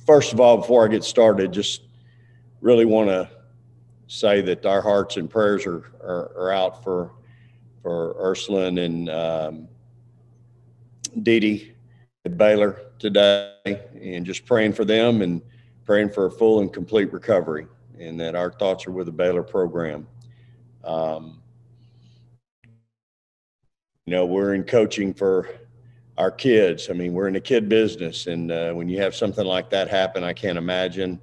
First of all, before I get started, just really want to say that our hearts and prayers are out for Ursuline and Dee Dee at Baylor today, and just praying for them and praying for a full and complete recovery, and that our thoughts are with the Baylor program. We're in coaching for our kids. I mean, we're in the kid business, and when you have something like that happen, I can't imagine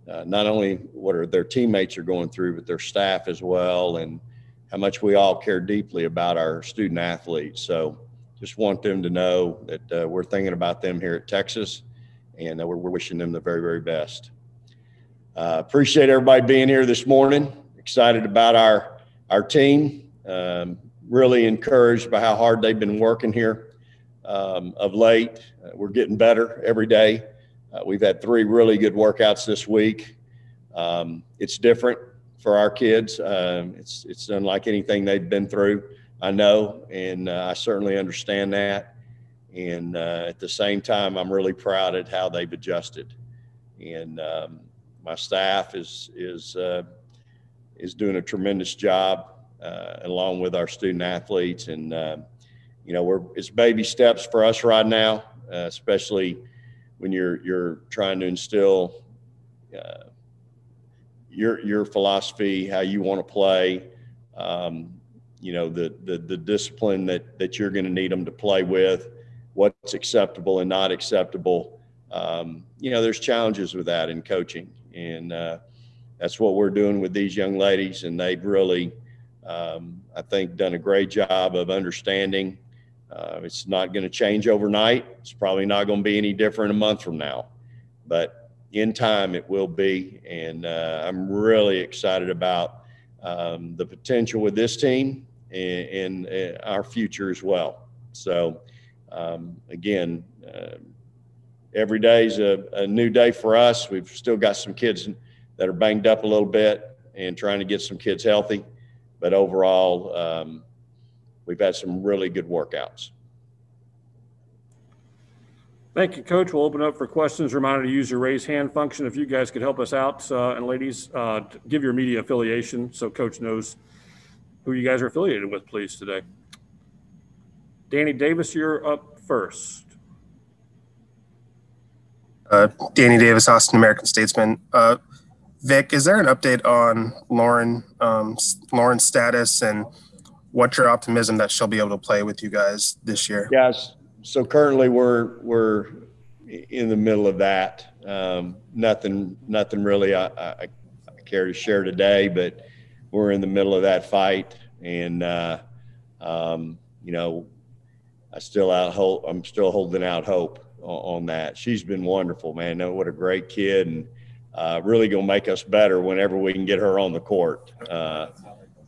not only what their teammates are going through, but their staff as well, and how much we all care deeply about our student athletes. So just want them to know that we're thinking about them here at Texas, and we're wishing them the very, very best. Appreciate everybody being here this morning. Excited about our team. Really encouraged by how hard they've been working here of late. We're getting better every day. We've had 3 really good workouts this week. It's different for our kids. It's unlike anything they've been through, I know, and I certainly understand that. And at the same time, I'm really proud at how they've adjusted. And my staff is doing a tremendous job, along with our student athletes. And it's baby steps for us right now, especially when you're trying to instill your philosophy, how you want to play, the discipline that you're going to need them to play with, what's acceptable and not acceptable. There's challenges with that in coaching, and that's what we're doing with these young ladies. And they've really, I think, done a great job of understanding. It's not going to change overnight. It's probably not going to be any different a month from now, but in time it will be. And I'm really excited about the potential with this team and our future as well. So again, every day is a new day for us. We've still got some kids that are banged up a little bit and trying to get some kids healthy. But overall, we've had some really good workouts. Thank you, Coach. We'll open up for questions. Reminder to use your raise hand function. If you guys could help us out, and ladies, give your media affiliation so Coach knows who you guys are affiliated with, please, today. Danny Davis, you're up first. Danny Davis, Austin American Statesman. Vic, is there an update on Lauren's status and what's your optimism that she'll be able to play with you guys this year? Yes. So currently we're in the middle of that. Nothing really I care to share today, but we're in the middle of that fight. And, I'm still holding out hope on that. She's been wonderful, man. What a great kid, and really going to make us better whenever we can get her on the court.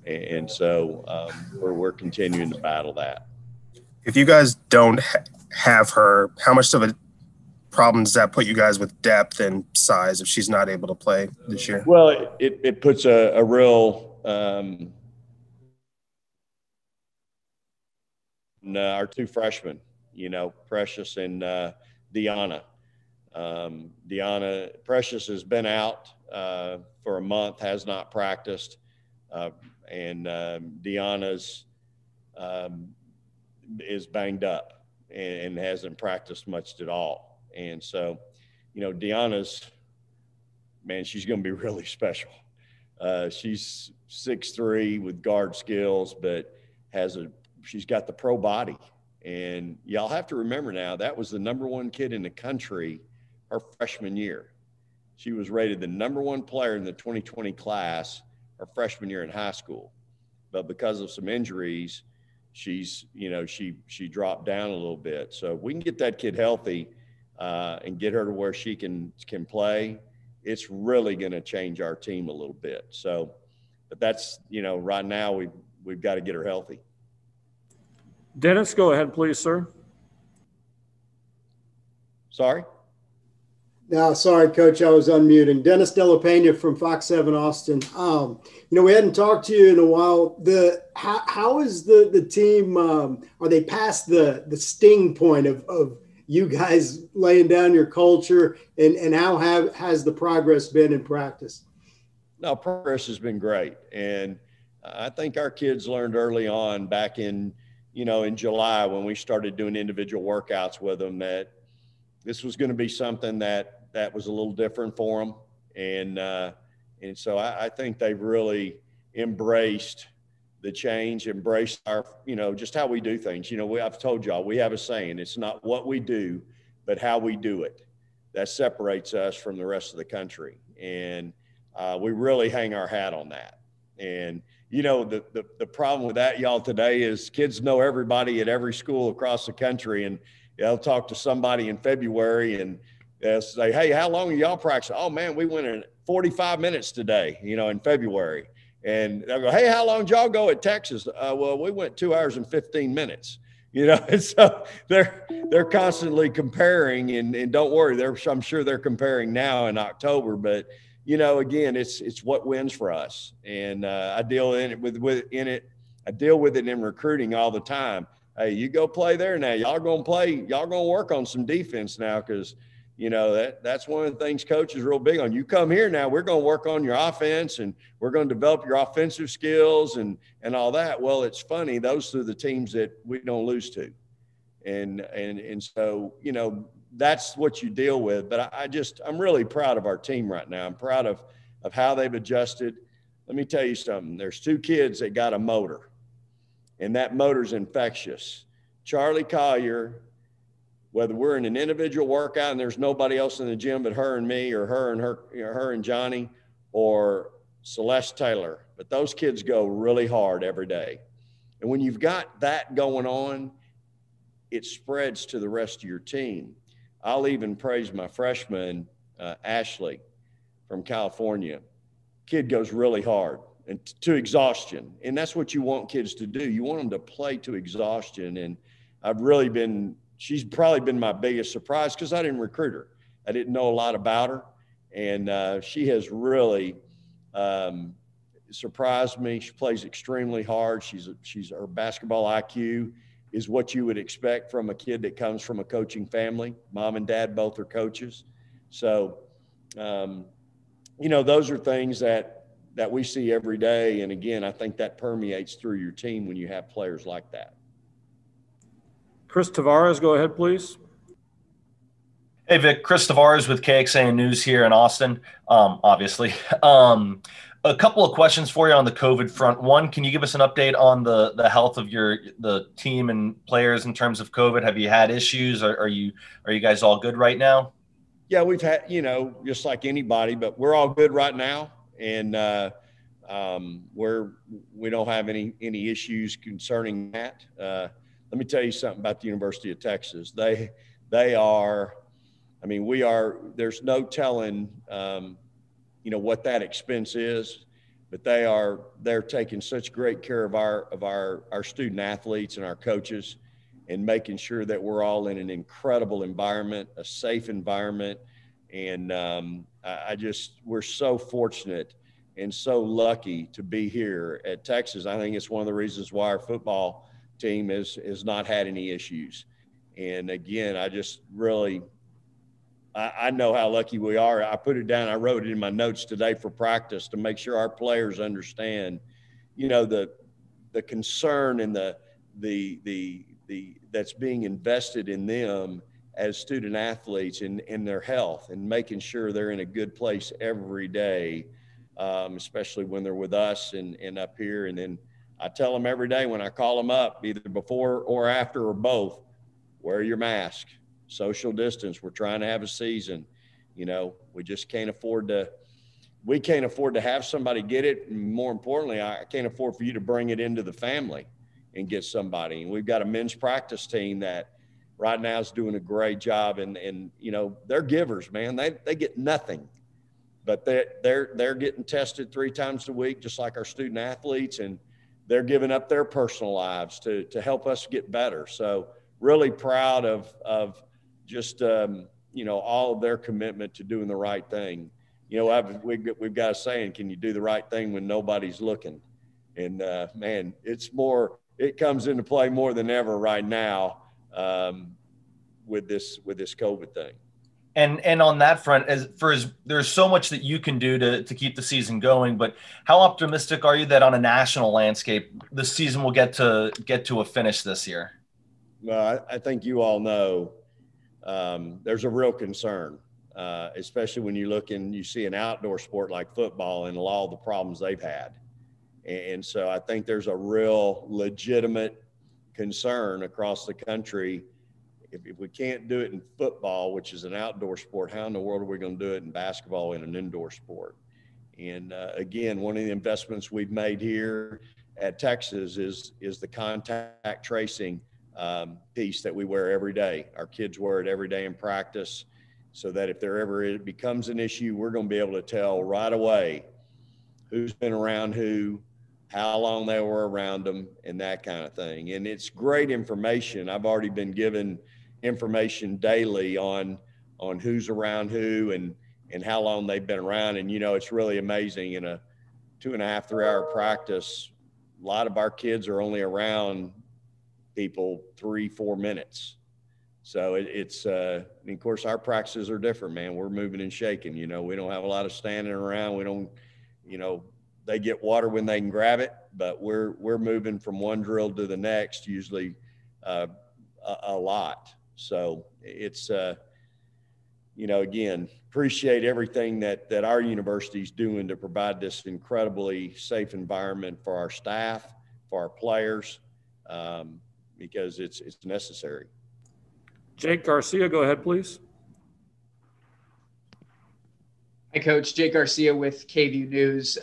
And so we're continuing to battle that. If you guys don't have her, how much of a problem does that put you guys with depth and size if she's not able to play this year? Well, it puts a real our 2 freshmen, Precious and Deanna. Precious has been out for a month, has not practiced, and Deanna's is banged up and hasn't practiced much at all. And so, Deanna's, man, she's going to be really special. She's 6'3" with guard skills, but she's got the pro body. And y'all have to remember now, that was the #1 kid in the country her freshman year. She was rated the #1 player in the 2020 class her freshman year in high school. But because of some injuries, she dropped down a little bit. So if we can get that kid healthy and get her to where she can play, it's really going to change our team a little bit. So, but that's, right now we've got to get her healthy. Dennis, go ahead, please, sir. Sorry? No, sorry, Coach. I was unmuting. Dennis Della Pena from Fox 7 Austin. We hadn't talked to you in a while. How is the team? Are they past the sting point of you guys laying down your culture, and how has the progress been in practice? No, progress has been great. And I think our kids learned early on back in, in July when we started doing individual workouts with them that this was going to be something that was a little different for them. And so I think they've really embraced the change, embraced our, just how we do things. I've told y'all, we have a saying, it's not what we do, but how we do it. That separates us from the rest of the country. And we really hang our hat on that. And, the problem with that, y'all, today is kids know everybody at every school across the country. And they'll talk to somebody in February and they'll say, hey, how long are y'all practicing? Oh, man, we went in 45 minutes today, in February. And they'll go, hey, how long did y'all go at Texas? Well, we went 2 hours and 15 minutes. And so they're constantly comparing, and don't worry, I'm sure they're comparing now in October, but again, it's what wins for us. And I deal with it in recruiting all the time. Hey, you go play there now. Y'all gonna work on some defense now, because that's one of the things coach is real big on. You come here now, we're going to work on your offense, and we're going to develop your offensive skills and all that. Well, it's funny, those are the teams that we don't lose to. And so, that's what you deal with. But I'm really proud of our team right now. I'm proud of how they've adjusted. Let me tell you something. There's 2 kids that got a motor, and that motor's infectious. Charlie Collier, whether we're in an individual workout and there's nobody else in the gym but her and me, or her and Johnny, or Celeste Taylor, but those kids go really hard every day. And when you've got that going on, it spreads to the rest of your team. I'll even praise my freshman, Ashley from California. Kid goes really hard and to exhaustion. And that's what you want kids to do. You want them to play to exhaustion. And she's probably been my biggest surprise, because I didn't recruit her. I didn't know a lot about her. And she has really surprised me. She plays extremely hard. Her basketball IQ is what you would expect from a kid that comes from a coaching family. Mom and dad both are coaches. So, those are things that we see every day. And again, I think that permeates through your team when you have players like that. Chris Tavares, go ahead, please. Hey, Vic. Chris Tavares with KXAN News here in Austin, obviously. A couple of questions for you on the COVID front. One, can you give us an update on the health of the team and players in terms of COVID? Have you had issues? Are you guys all good right now? Yeah, we've had, just like anybody, but we're all good right now. And we don't have any issues concerning that. Let me tell you something about the University of Texas. They are, there's no telling, what that expense is, but they're taking such great care of our student athletes and our coaches, and making sure that we're all in an incredible environment, a safe environment. And we're so fortunate and so lucky to be here at Texas. I think it's one of the reasons why our football team has not had any issues. And again, I know how lucky we are. I put it down. I wrote it in my notes today for practice to make sure our players understand, the concern and the that's being invested in them as student athletes in their health, and making sure they're in a good place every day, especially when they're with us and up here. And then I tell them every day when I call them up, either before or after or both, wear your mask, social distance. We're trying to have a season. We just can't afford to have somebody get it. And more importantly, I can't afford for you to bring it into the family and get somebody. And we've got a men's practice team that right now is doing a great job. And they're givers, man. They get nothing, but they're getting tested 3 times a week, just like our student athletes. And they're giving up their personal lives to help us get better. So really proud of just, all of their commitment to doing the right thing. We've got a saying, can you do the right thing when nobody's looking? And man, it comes into play more than ever right now. with this COVID thing. And on that front, there's so much that you can do to keep the season going, but how optimistic are you that on a national landscape, the season will get to a finish this year? Well, I think you all know there's a real concern, especially when you look and you see an outdoor sport like football and all the problems they've had. And so I think there's a real legitimate concern across the country. If we can't do it in football, which is an outdoor sport, how in the world are we going to do it in basketball in an indoor sport? And again, one of the investments we've made here at Texas is the contact tracing piece that we wear every day. Our kids wear it every day in practice, so that if it becomes an issue, we're going to be able to tell right away who's been around who, how long they were around them, and that kind of thing. And it's great information. I've already been given information daily on who's around who and how long they've been around. And, it's really amazing. In a 2.5, 3 hour practice, a lot of our kids are only around people 3-4 minutes. So and of course our practices are different, man. We're moving and shaking, we don't have a lot of standing around. We don't, they get water when they can grab it, but we're moving from one drill to the next, usually a lot. So it's, again, appreciate everything that our university's doing to provide this incredibly safe environment for our staff, for our players, because it's necessary. Jake Garcia, go ahead, please. Hi, Coach. Jake Garcia with KVU News.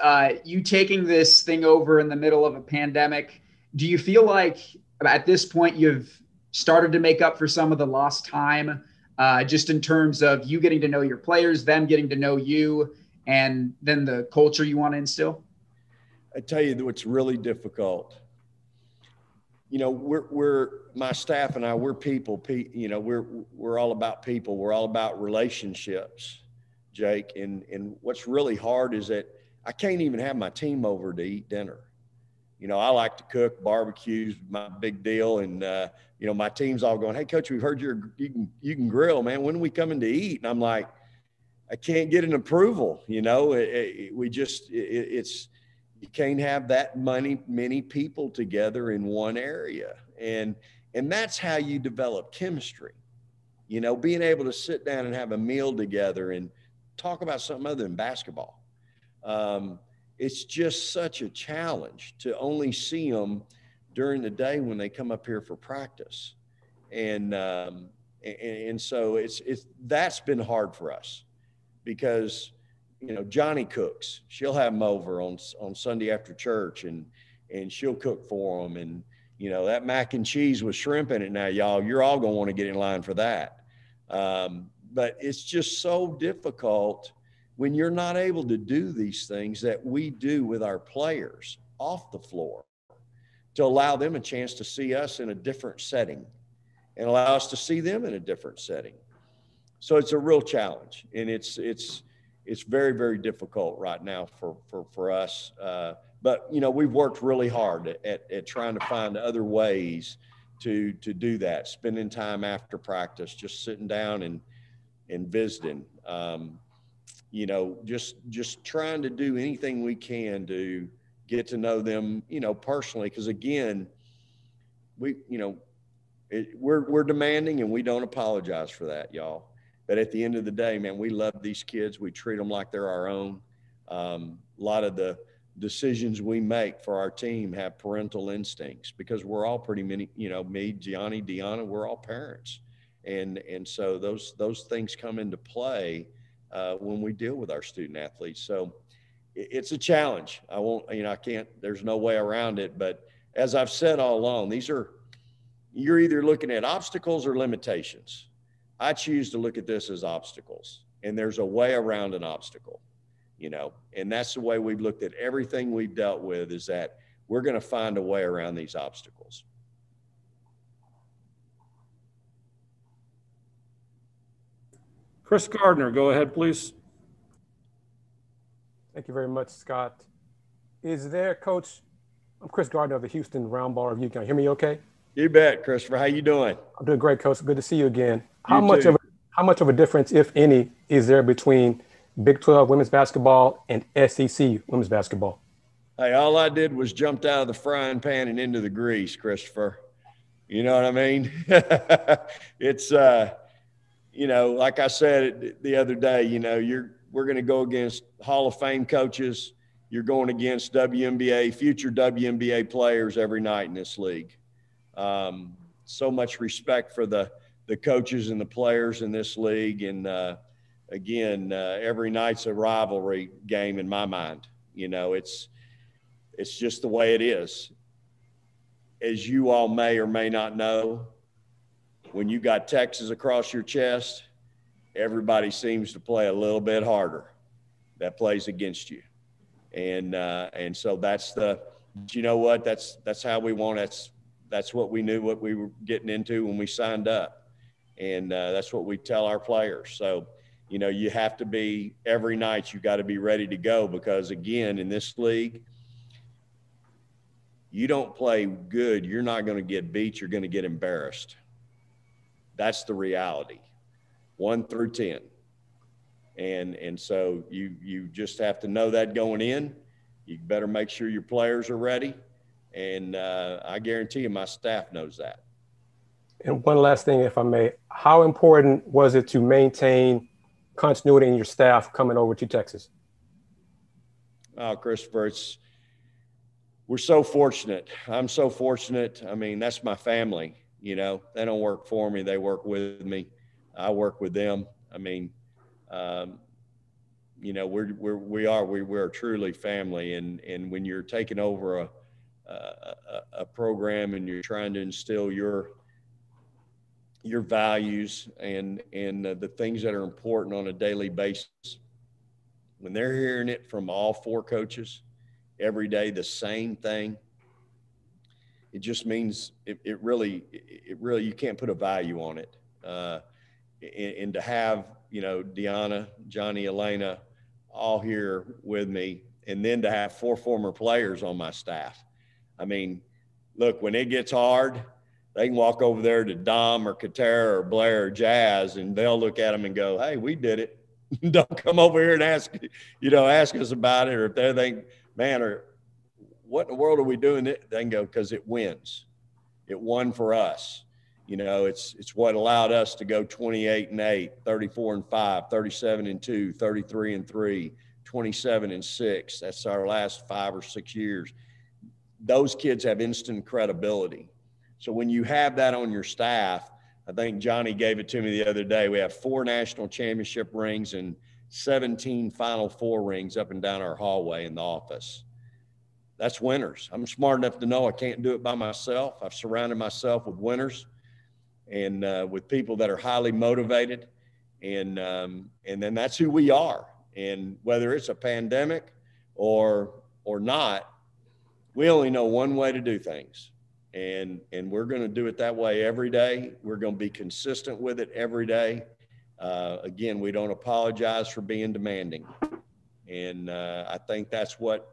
You taking this thing over in the middle of a pandemic, do you feel like at this point you've started to make up for some of the lost time, just in terms of you getting to know your players, them getting to know you, and then the culture you want to instill? I tell you what's really difficult. We're my staff and I, we're people, we're all about people. We're all about relationships, Jake. And what's really hard is that I can't even have my team over to eat dinner. I like to cook, barbecues, my big deal. And, my team's all going, "Hey, Coach, we've heard you can grill, man. When are we coming to eat?" And I'm like, I can't get an approval. You can't have that many people together in one area. And that's how you develop chemistry, being able to sit down and have a meal together and talk about something other than basketball. It's just such a challenge to only see them during the day when they come up here for practice. And so that's been hard for us because, Johnny cooks. She'll have them over on Sunday after church and she'll cook for them. And, that mac and cheese with shrimp in it now, y'all, you're all going to want to get in line for that. But it's just so difficult when you're not able to do these things that we do with our players off the floor to allow them a chance to see us in a different setting and allow us to see them in a different setting. So it's a real challenge, and it's very, very difficult right now for us. But, we've worked really hard at trying to find other ways to do that, spending time after practice, just sitting down and visiting, just trying to do anything we can to get to know them, personally. Because again, we're demanding and we don't apologize for that, y'all. But at the end of the day, man, we love these kids. We treat them like they're our own. A lot of the decisions we make for our team have parental instincts because we're all pretty many, me, Gianni, Deanna, we're all parents. And so those things come into play when we deal with our student athletes. So it's a challenge. I can't, there's no way around it. But as I've said all along, you're either looking at obstacles or limitations. I choose to look at this as obstacles, and there's a way around an obstacle, and that's the way we've looked at everything we've dealt with, is that we're going to find a way around these obstacles. Chris Gardner, go ahead, please. Thank you very much, Scott. Is there, Coach? I'm Chris Gardner of the Houston Round Ball Review. Can you hear me okay? You bet, Christopher. How you doing? I'm doing great, Coach. Good to see you again. You too. How much of a difference, if any, is there between Big 12 women's basketball and SEC women's basketball? Hey, all I did was jumped out of the frying pan and into the grease, Christopher. You know what I mean? It's, like I said the other day, we're going to go against Hall of Fame coaches. You're going against future WNBA players every night in this league. So much respect for the coaches and the players in this league. And again, every night's a rivalry game in my mind. It's just the way it is. As you all may or may not know, when you got Texas across your chest, everybody seems to play a little bit harder that plays against you. And so that's how we want. That's what we knew what we were getting into when we signed up. And that's what we tell our players. So, you have to be every night, you got to be ready to go, because again, in this league, you don't play good, you're not going to get beat, you're going to get embarrassed. That's the reality, 1 through 10. And so you just have to know that going in. You better make sure your players are ready. And I guarantee you my staff knows that. And one last thing, if I may, how important was it to maintain continuity in your staff coming over to Texas? Oh, Christopher, we're so fortunate. I'm so fortunate. I mean, that's my family. They don't work for me. They work with me. I work with them. I mean, we are truly family. And when you're taking over a program and you're trying to instill your values and the things that are important on a daily basis, when they're hearing it from all 4 coaches every day, the same thing, it just means it really, you can't put a value on it. And to have, Deanna, Johnny, Elena, all here with me, and then to have 4 former players on my staff. I mean, look, when it gets hard, they can walk over there to Dom or Katera or Blair or Jazz, and they'll look at them and go, "Hey, we did it." Don't come over here and ask us about it. Or if they think, "Man, or what in the world are we doing?" They can go, "Because it wins. It won for us." It's what allowed us to go 28-8, 34-5, 37-2, 33-3, 27-6. That's our last 5 or 6 years. Those kids have instant credibility. So when you have that on your staff, I think Johnny gave it to me the other day. We have 4 national championship rings and 17 Final Four rings up and down our hallway in the office. That's winners. I'm smart enough to know I can't do it by myself. I've surrounded myself with winners and with people that are highly motivated. And then that's who we are. And whether it's a pandemic or not, we only know one way to do things. And we're going to do it that way every day. We're going to be consistent with it every day. Again, we don't apologize for being demanding. And I think that's what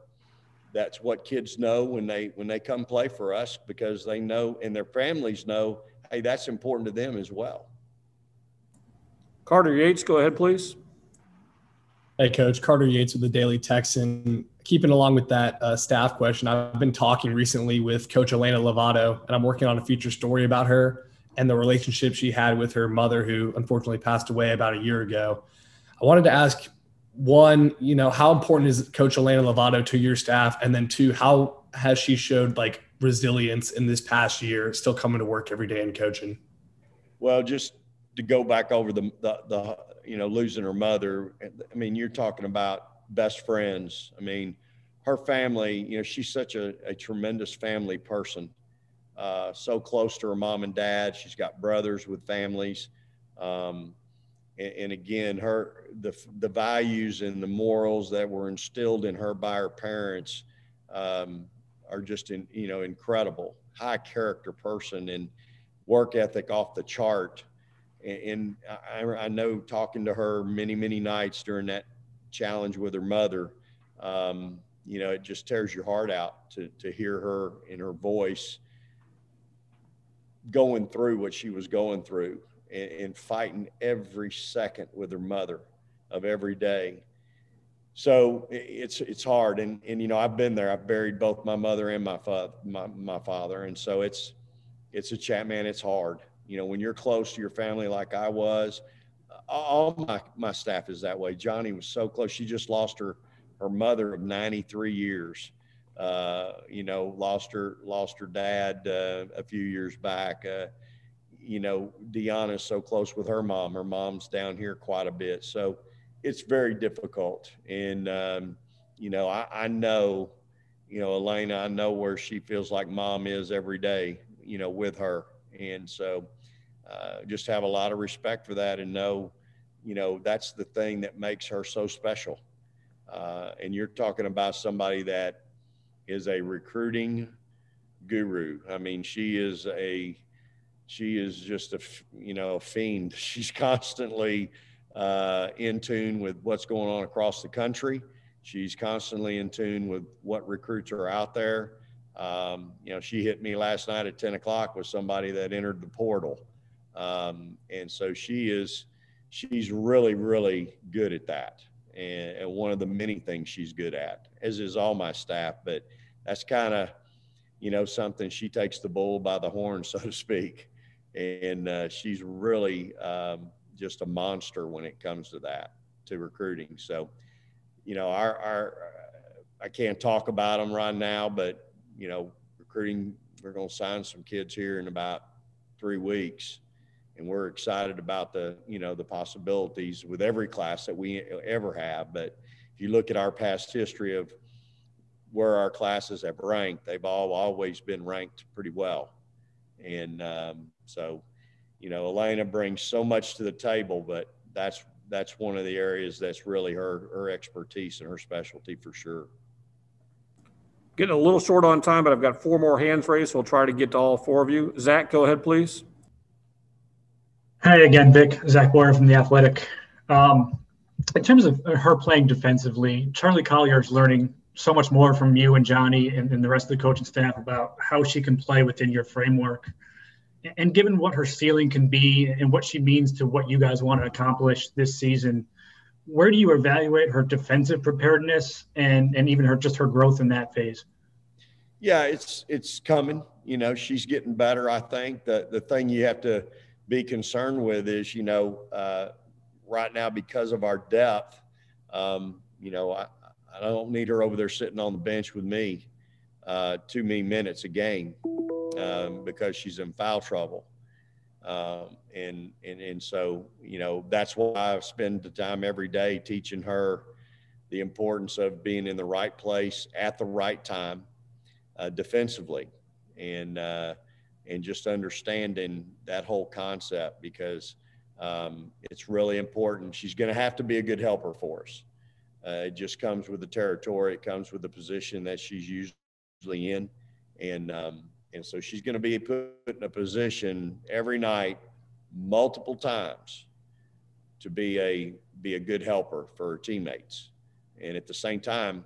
kids know when they come play for us, because they know, and their families know, hey, that's important to them as well. Carter Yates, go ahead, please. Hey, Coach. Carter Yates with the Daily Texan. Keeping along with that staff question, I've been talking recently with Coach Elena Lovato, and I'm working on a feature story about her and the relationship she had with her mother, who unfortunately passed away about a year ago. I wanted to ask, one, how important is Coach Elena Lovato to your staff? And then 2, how has she showed resilience in this past year, still coming to work every day and coaching? Well, just to go back over the losing her mother, I mean, you're talking about best friends. I mean, her family, she's such a tremendous family person, so close to her mom and dad. She's got brothers with families. And again, the values and the morals that were instilled in her by her parents are just incredible. High character person and work ethic off the chart. And I know, talking to her many, many nights during that challenge with her mother, it just tears your heart out to hear her in her voice going through what she was going through and fighting every second with her mother of every day. So it's hard. And, you know, I've been there. I've buried both my mother and my father. And so it's a chat, man. It's hard. You know, when you're close to your family, like I was, all my staff is that way. Johnny was so close. She just lost her mother of 93 years. You know, lost her dad a few years back. You know, Deanna's so close with her mom. Her mom's down here quite a bit. So it's very difficult. And, you know, I know, you know, Elena, I know where she feels like mom is every day, you know, with her. And so just have a lot of respect for that and know, you know, that's the thing that makes her so special. And you're talking about somebody that is a recruiting guru. I mean, she is just a, you know, a fiend. She's constantly in tune with what's going on across the country. She's constantly in tune with what recruits are out there. You know, she hit me last night at 10 o'clock with somebody that entered the portal. And so she's really, really good at that. And one of the many things she's good at, as is all my staff, but that's kind of, you know, something. She takes the bull by the horn, so to speak. And she's really just a monster when it comes to that, to recruiting. So, you know, I can't talk about them right now, but, you know, recruiting, we're going to sign some kids here in about 3 weeks. And we're excited about the, you know, the possibilities with every class that we ever have. But if you look at our past history of where our classes have ranked, they've always been ranked pretty well. And so, you know, Elena brings so much to the table, but that's one of the areas that's really her expertise and her specialty for sure. Getting a little short on time, but I've got 4 more hands raised, so we'll try to get to all 4 of you. Zach, go ahead, please. Hi again, Vic. Zach Boyer from The Athletic. In terms of her playing defensively, Charlie Collier is learning so much more from you and Johnny and the rest of the coaching staff about how she can play within your framework. And given what her ceiling can be and what she means to what you guys want to accomplish this season, where do you evaluate her defensive preparedness and even her growth in that phase? Yeah, it's coming. You know, she's getting better. I think the thing you have to be concerned with is, you know, right now, because of our depth, you know, I don't need her over there sitting on the bench with me too many minutes a game because she's in foul trouble. And so, you know, that's why I spend the time every day teaching her the importance of being in the right place at the right time defensively and just understanding that whole concept because it's really important. She's going to have to be a good helper for us. It just comes with the territory. It comes with the position that she's usually in. And so she's going to be put in a position every night, multiple times, to be a good helper for her teammates. And at the same time,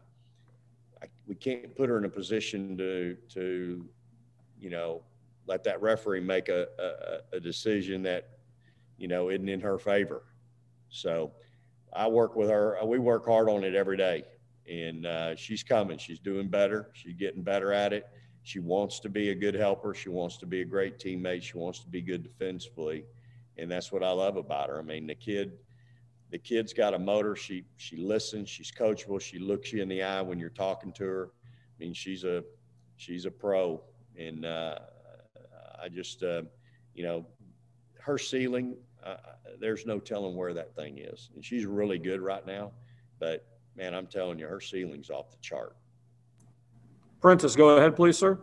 we can't put her in a position to you know, let that referee make a decision that, you know, isn't in her favor. So I work with her. We work hard on it every day. And she's coming. She's doing better. She's getting better at it. She wants to be a good helper. She wants to be a great teammate. She wants to be good defensively. And that's what I love about her. I mean, the kid's got a motor. She listens. She's coachable. She looks you in the eye when you're talking to her. I mean, she's a pro. And I just, you know, her ceiling, there's no telling where that thing is. And she's really good right now. But, man, I'm telling you, her ceiling's off the chart. Prentice, go ahead, please, sir.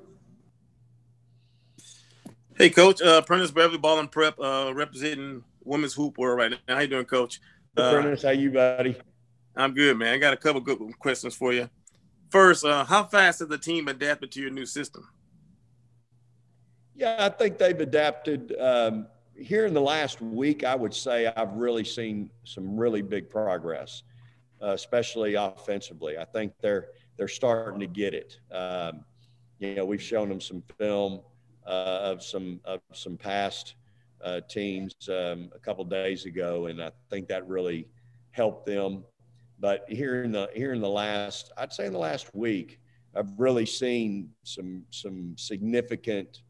Hey, Coach. Prentice Beverly, Ball and Prep, representing women's hoop world right now. How you doing, Coach? Prentice, how you, buddy? I'm good, man. I got a couple good questions for you. First, how fast has the team adapted to your new system? Yeah, I think they've adapted. Here in the last week, I would say I've really seen some really big progress, especially offensively. I think they're starting to get it. You know, we've shown them some film of some past teams a couple days ago, and I think that really helped them. But here in the last, I'd say in the last week, I've really seen some significant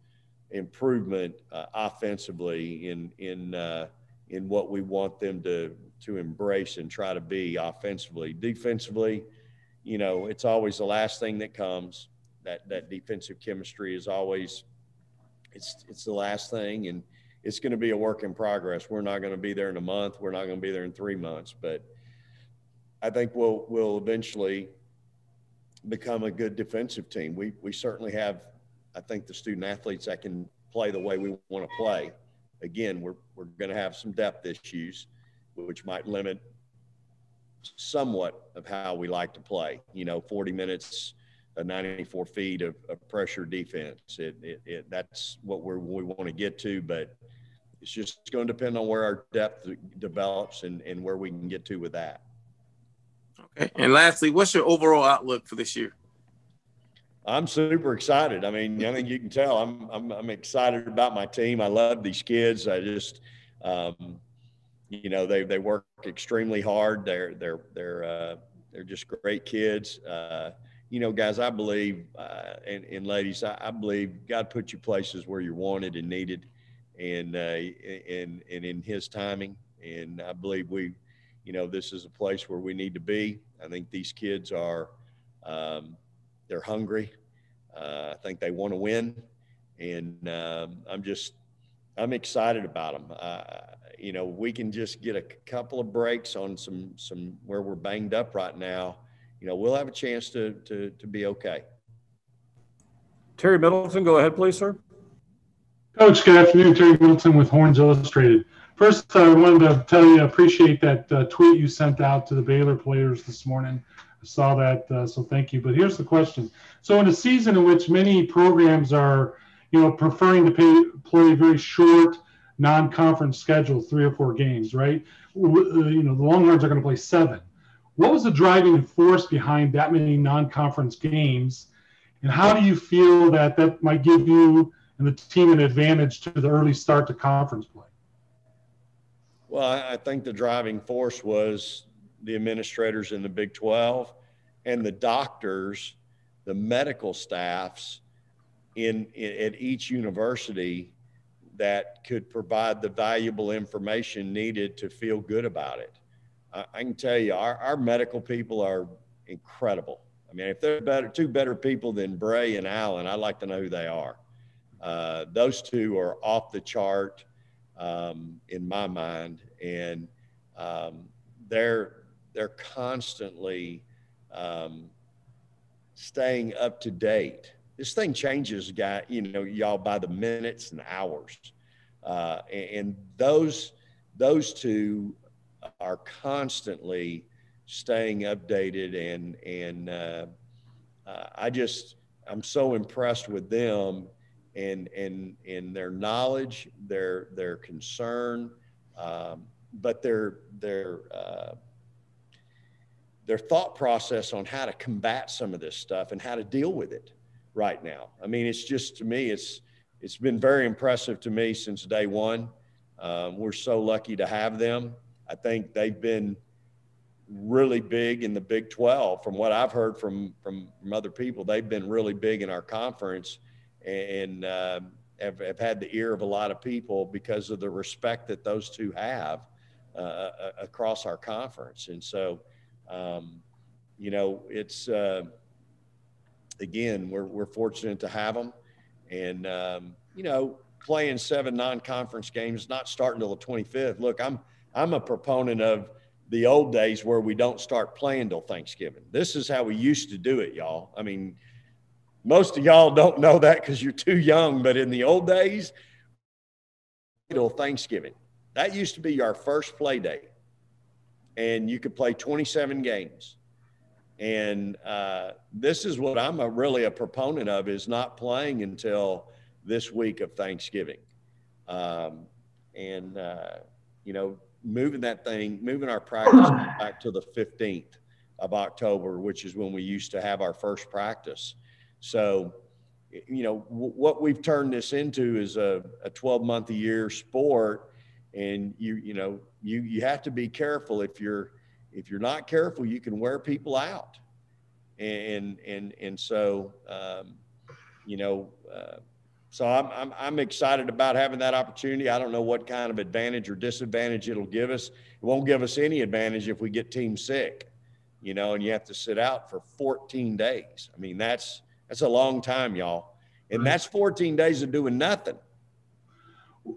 improvement offensively in what we want them to embrace and try to be offensively. Defensively, you know, it's always the last thing that comes. That defensive chemistry is always it's the last thing, and it's going to be a work in progress. We're not going to be there in a month. We're not going to be there in 3 months, but I think we'll eventually become a good defensive team. We certainly have, I think, the student athletes that can play the way we want to play. Again, we're going to have some depth issues, which might limit somewhat of how we like to play. You know, 40 minutes, 94 feet of pressure defense. That's what we want to get to, but it's just going to depend on where our depth develops and where we can get to with that. Okay. And lastly, what's your overall outlook for this year? I'm super excited. I mean, I think you can tell I'm excited about my team. I love these kids. I just, you know, they work extremely hard. They're just great kids. You know, guys, I believe, and ladies, I believe God put you places where you're wanted and needed, and in His timing. And I believe you know, this is a place where we need to be. I think these kids are, they're hungry. I think they want to win, and I'm excited about them. You know, we can just get a couple of breaks on some where we're banged up right now. You know, we'll have a chance to be okay. Terry Middleton, go ahead, please, sir. Coach, good afternoon. Terry Middleton with Horns Illustrated. First, I wanted to tell you I appreciate that tweet you sent out to the Baylor players this morning. I saw that, so thank you. But here's the question. So in a season in which many programs are, you know, preferring to play very short non-conference schedules, 3 or 4 games, right? You know, the Longhorns are going to play 7. What was the driving force behind that many non-conference games? And how do you feel that might give you and the team an advantage to the early start to conference play? Well, I think the driving force was the administrators in the Big 12 and the doctors, the medical staffs at each university that could provide the valuable information needed to feel good about it. I can tell you, our medical people are incredible. I mean, if they're two better people than Bray and Allen, I'd like to know who they are. Those two are off the chart in my mind, and they're constantly staying up to date. This thing changes, y'all, by the minutes and hours, and those two are constantly staying updated, and I'm so impressed with them and their knowledge, their concern, but their thought process on how to combat some of this stuff and how to deal with it right now. I mean, it's just, to me, it's been very impressive to me since day one. We're so lucky to have them. I think they've been really big in the Big 12. From what I've heard from other people, they've been really big in our conference, and have had the ear of a lot of people because of the respect that those two have across our conference. And so, you know, it's, again, we're fortunate to have them. And, you know, playing 7 non-conference games, not starting until the 25th. Look, I'm a proponent of the old days where we don't start playing till Thanksgiving. This is how we used to do it, y'all. I mean, most of y'all don't know that because you're too young, but in the old days, till Thanksgiving, that used to be our first play day, and you could play 27 games. And this is what I'm really a proponent of, is not playing until this week of Thanksgiving. You know, moving our practice back to the 15th of October, which is when we used to have our first practice. So, what we've turned this into is a 12-month-a-year sport, and you have to be careful. If you're not careful, you can wear people out, and so so I'm excited about having that opportunity. I don't know what kind of advantage or disadvantage it'll give us. It won't give us any advantage if we get teams sick, and you have to sit out for 14 days. I mean, that's a long time, y'all. And that's 14 days of doing nothing.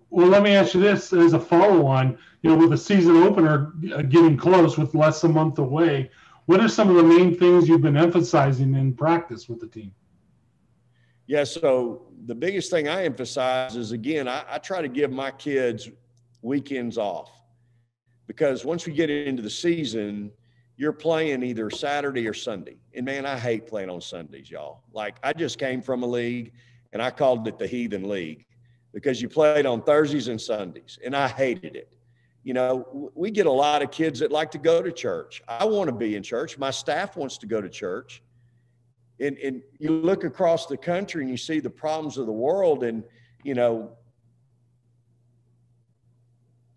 Well, let me ask you this as a follow-on. With the season opener getting close, with less than a month away, what are some of the main things you've been emphasizing in practice with the team? Yeah, so the biggest thing I emphasize is, again, I try to give my kids weekends off, because once we get into the season, you're playing either Saturday or Sunday. And man, I hate playing on Sundays, y'all. Like, I just came from a league and I called it the Heathen League, because you played on Thursdays and Sundays, and I hated it. We get a lot of kids that like to go to church. I want to be in church. My staff wants to go to church. And you look across the country and you see the problems of the world, and,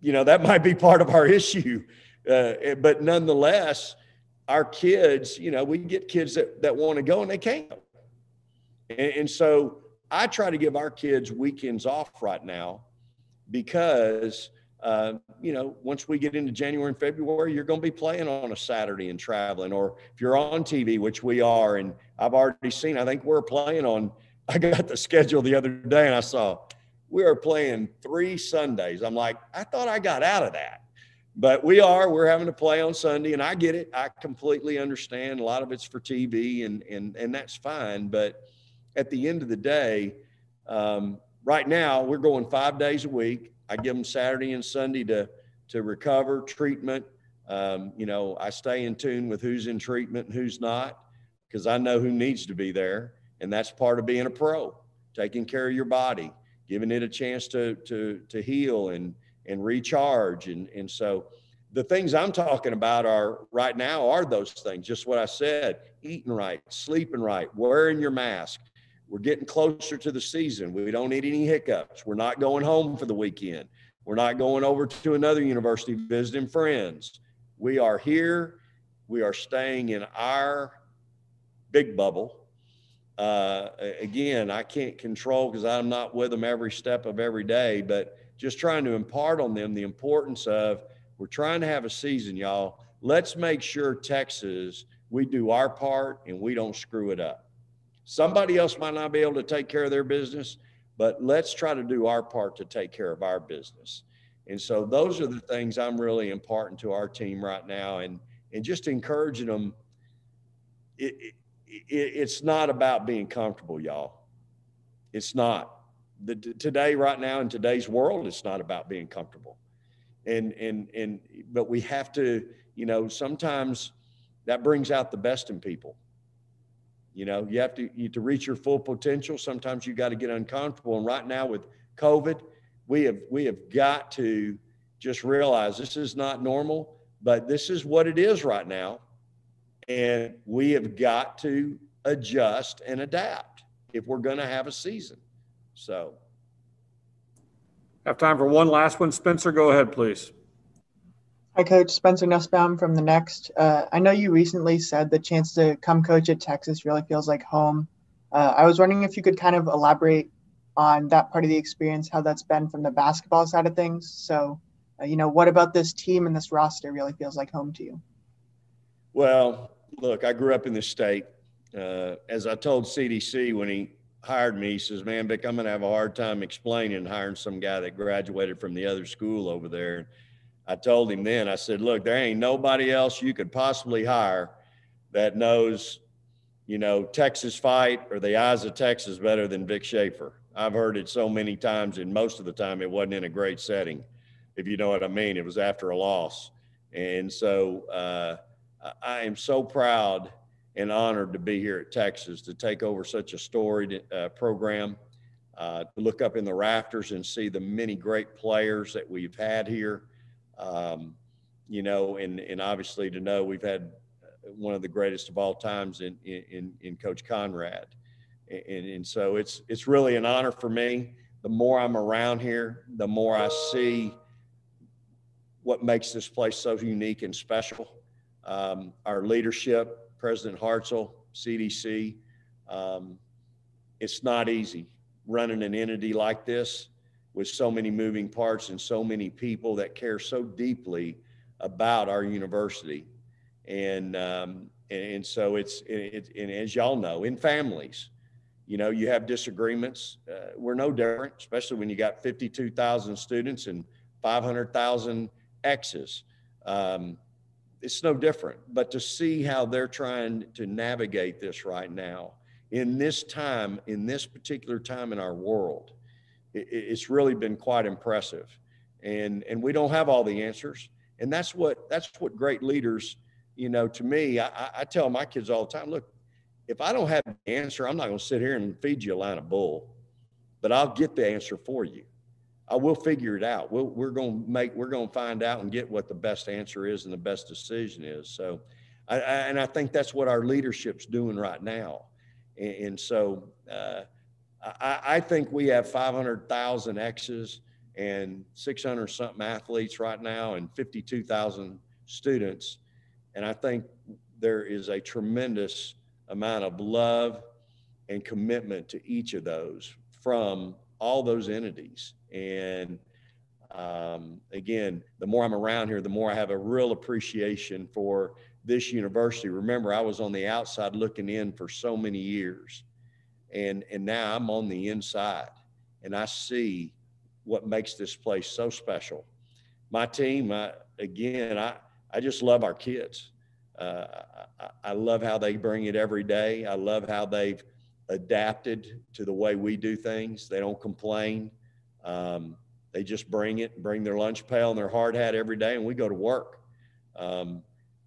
that might be part of our issue. But nonetheless, our kids, we get kids that want to go and they can't go. And so I try to give our kids weekends off right now, because, once we get into January and February, you're going to be playing on a Saturday and traveling, or if you're on TV, which we are, and I've already seen, I think we're playing on, I got the schedule the other day and I saw we are playing 3 Sundays. I'm like, I thought I got out of that, but we're having to play on Sunday, and I get it. I completely understand. A lot of it's for TV, and that's fine. But at the end of the day, right now we're going 5 days a week. I give them Saturday and Sunday to recover, treatment. I stay in tune with who's in treatment and who's not, because I know who needs to be there. And that's part of being a pro, taking care of your body, giving it a chance to heal and recharge. And so the things I'm talking about right now are those things, just what I said: eating right, sleeping right, wearing your mask. We're getting closer to the season. We don't need any hiccups. We're not going home for the weekend. We're not going over to another university visiting friends. We are here. We are staying in our big bubble. Again, I can't control, because I'm not with them every step of every day, but just trying to impart on them the importance of, we're trying to have a season, y'all. Let's make sure Texas, we do our part and we don't screw it up. Somebody else might not be able to take care of their business, but let's try to do our part to take care of our business. And so those are the things I'm really imparting to our team right now, and just encouraging them. It's not about being comfortable, y'all. It's not. Today, right now, in today's world, it's not about being comfortable. But we have to, sometimes that brings out the best in people. You have to reach your full potential. Sometimes you got to get uncomfortable. And right now with COVID, we have got to just realize this is not normal, but this is what it is right now. And we have got to adjust and adapt if we're going to have a season. So. Have time for one last one. Spencer, go ahead, please. Hi, Coach. Spencer Nussbaum from The Next. I know you recently said the chance to come coach at Texas really feels like home. I was wondering if you could kind of elaborate on that part of the experience, how that's been from the basketball side of things. So, what about this team and this roster really feels like home to you? Well, look, I grew up in this state. As I told CDC when he hired me, he says, man, Vic, I'm going to have a hard time explaining hiring some guy that graduated from the other school over there. I told him then, I said, look, there ain't nobody else you could possibly hire that knows, Texas fight or the eyes of Texas better than Vic Schaefer. I've heard it so many times, and most of the time it wasn't in a great setting, if you know what I mean. It was after a loss. And so I am so proud and honored to be here at Texas, to take over such a storied program, to look up in the rafters and see the many great players that we've had here. And obviously to know we've had one of the greatest of all times in Coach Conrad. And so it's really an honor for me. The more I'm around here, the more I see what makes this place so unique and special. Our leadership, President Hartzell, CDC, it's not easy running an entity like this with so many moving parts and so many people that care so deeply about our university. And so and as y'all know, in families, you have disagreements. We're no different, especially when you got 52,000 students and 500,000 X's. It's no different, but to see how they're trying to navigate this right now in this time, in this particular time in our world, it's really been quite impressive. And we don't have all the answers. And that's what great leaders, to me, I tell my kids all the time, look, if I don't have the answer, I'm not going to sit here and feed you a line of bull, but I'll get the answer for you. I will figure it out. We're going to find out and get what the best answer is and the best decision is. So, I think that's what our leadership's doing right now. And so, I think we have 500,000 X's and 600 something athletes right now and 52,000 students. And I think there is a tremendous amount of love and commitment to each of those from all those entities. And again, the more I'm around here, the more I have a real appreciation for this university. Remember, I was on the outside looking in for so many years, and now I'm on the inside, and I see what makes this place so special. My team, I just love our kids. I love how they bring it every day. I love how they've adapted to the way we do things. They don't complain. They just bring their lunch pail and their hard hat every day, and we go to work.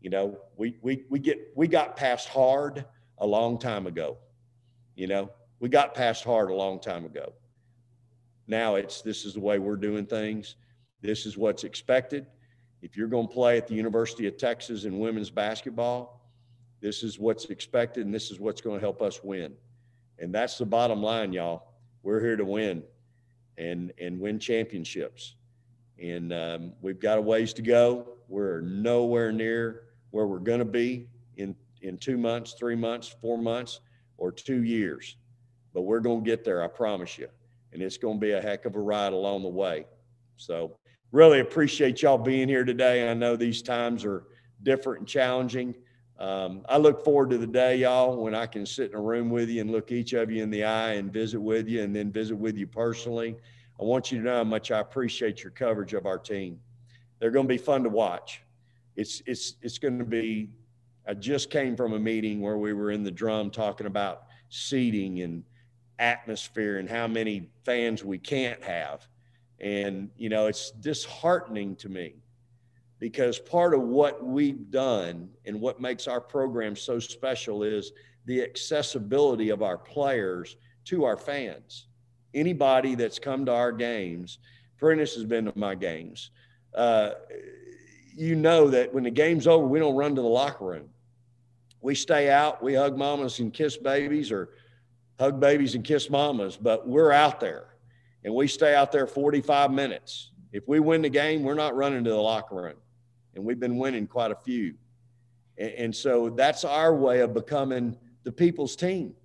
We got past hard a long time ago. We got past hard a long time ago. Now this is the way we're doing things. This is what's expected. If you're going to play at the University of Texas in women's basketball, this is what's expected, and this is what's going to help us win. And that's the bottom line, y'all. We're here to win and win championships. And we've got a ways to go. We're nowhere near where we're going to be in 2 months, 3 months, 4 months, or 2 years. But we're going to get there, I promise you. And it's going to be a heck of a ride along the way. So really appreciate y'all being here today. I know these times are different and challenging. I look forward to the day, y'all, when I can sit in a room with you and look each of you in the eye and visit with you, and then visit with you personally. I want you to know how much I appreciate your coverage of our team. They're going to be fun to watch. It's going to be, I just came from a meeting where we were in the drum talking about seating and atmosphere and how many fans we can't have. And, it's disheartening to me, because part of what we've done and what makes our program so special is the accessibility of our players to our fans. Anybody that's come to our games, Prentice has been to my games, that when the game's over, we don't run to the locker room. We stay out, we hug mamas and kiss babies, or hug babies and kiss mamas, but we're out there. And we stay out there 45 minutes. If we win the game, we're not running to the locker room. And we've been winning quite a few. And so that's our way of becoming the people's team.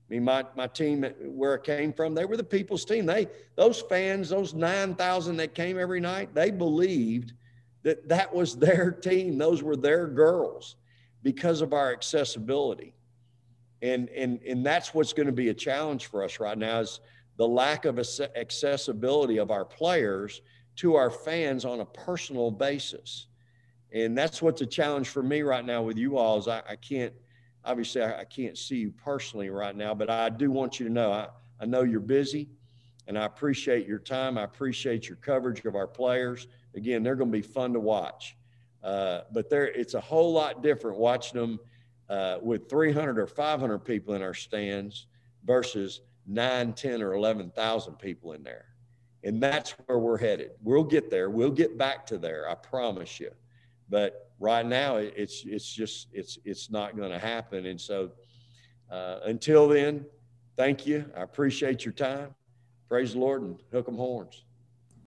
I mean, my team, where it came from, they were the people's team. Those fans, those 9,000 that came every night, they believed that was their team. Those were their girls because of our accessibility. And that's what's going to be a challenge for us right now, is the lack of accessibility of our players to our fans on a personal basis. And that's what's a challenge for me right now with you all, is I can't see you personally right now, but I do want you to know, I know you're busy, and I appreciate your time. I appreciate your coverage of our players. Again, they're going to be fun to watch. But it's a whole lot different watching them with 300 or 500 people in our stands versus 9, 10, or 11,000 people in there. And that's where we're headed. We'll get there. We'll get back to there, I promise you. But right now, it's not going to happen. And so until then, thank you. I appreciate your time. Praise the Lord and hook 'em horns.